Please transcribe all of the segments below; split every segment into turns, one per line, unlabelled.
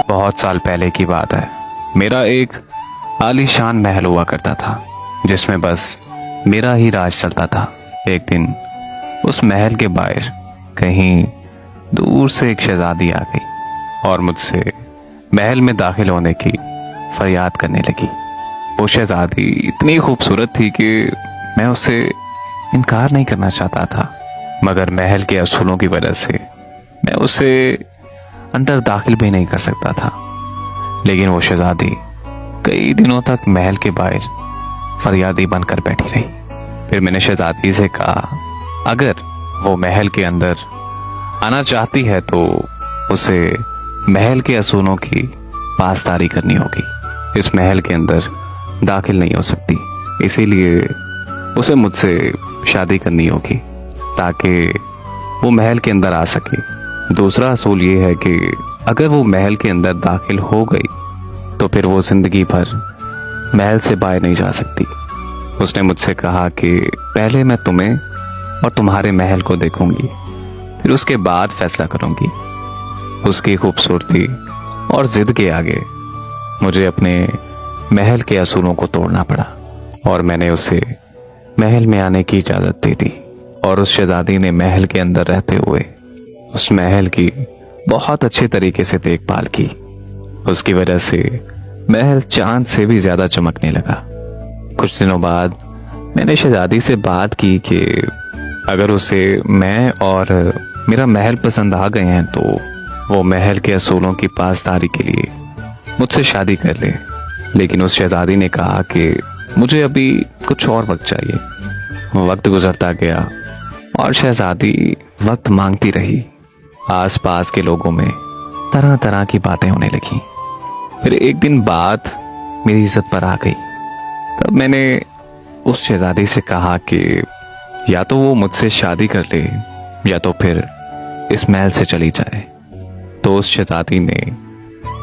बहुत साल पहले की बात है। मेरा एक आलीशान महल हुआ करता था जिसमें बस मेरा ही राज चलता था। एक दिन उस महल के बाहर कहीं दूर से एक शहजादी आ गई और मुझसे महल में दाखिल होने की फरियाद करने लगी। वो शहजादी इतनी खूबसूरत थी कि मैं उससे इनकार नहीं करना चाहता था, मगर महल के असूलों की वजह से मैं उससे अंदर दाखिल भी नहीं कर सकता था। लेकिन वो शहजादी कई दिनों तक महल के बाहर फरियादी बनकर बैठी रही। फिर मैंने शहजादी से कहा, अगर वो महल के अंदर आना चाहती है तो उसे महल के असूलों की पासदारी करनी होगी। इस महल के अंदर दाखिल नहीं हो सकती, इसीलिए उसे मुझसे शादी करनी होगी ताकि वो महल के अंदर आ सके। दूसरा असूल ये है कि अगर वो महल के अंदर दाखिल हो गई तो फिर वो जिंदगी भर महल से बाहर नहीं जा सकती। उसने मुझसे कहा कि पहले मैं तुम्हें और तुम्हारे महल को देखूंगी, फिर उसके बाद फैसला करूंगी। उसकी खूबसूरती और जिद के आगे मुझे अपने महल के असूलों को तोड़ना पड़ा और मैंने उसे महल में आने की इजाजत दे दी। और उस शहजादी ने महल के अंदर रहते हुए उस महल की बहुत अच्छे तरीके से देखभाल की। उसकी वजह से महल चांद से भी ज्यादा चमकने लगा। कुछ दिनों बाद मैंने शहजादी से बात की कि अगर उसे मैं और मेरा महल पसंद आ गए हैं तो वो महल के असूलों की पासदारी के लिए मुझसे शादी कर ले। लेकिन उस शहजादी ने कहा कि मुझे अभी कुछ और वक्त चाहिए। वक्त गुजरता गया और शहजादी वक्त मांगती रही। आसपास के लोगों में तरह तरह की बातें होने लगी। फिर एक दिन बात मेरी इज्जत पर आ गई। तब मैंने उस शहजादी से कहा कि या तो वो मुझसे शादी कर ले या तो फिर इस महल से चली जाए। तो उस शहजादी ने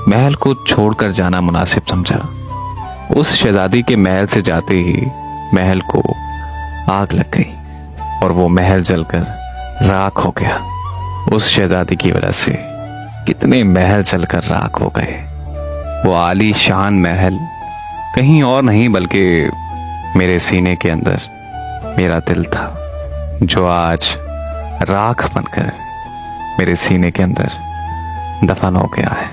महल को छोड़कर जाना मुनासिब समझा। उस शहजादी के महल से जाते ही महल को आग लग गई और वो महल जलकर राख हो गया। उस शहजादी की वजह से कितने महल जलकर राख हो गए। वो आलीशान महल कहीं और नहीं बल्कि मेरे सीने के अंदर मेरा दिल था, जो आज राख बनकर मेरे सीने के अंदर दफन हो गया है।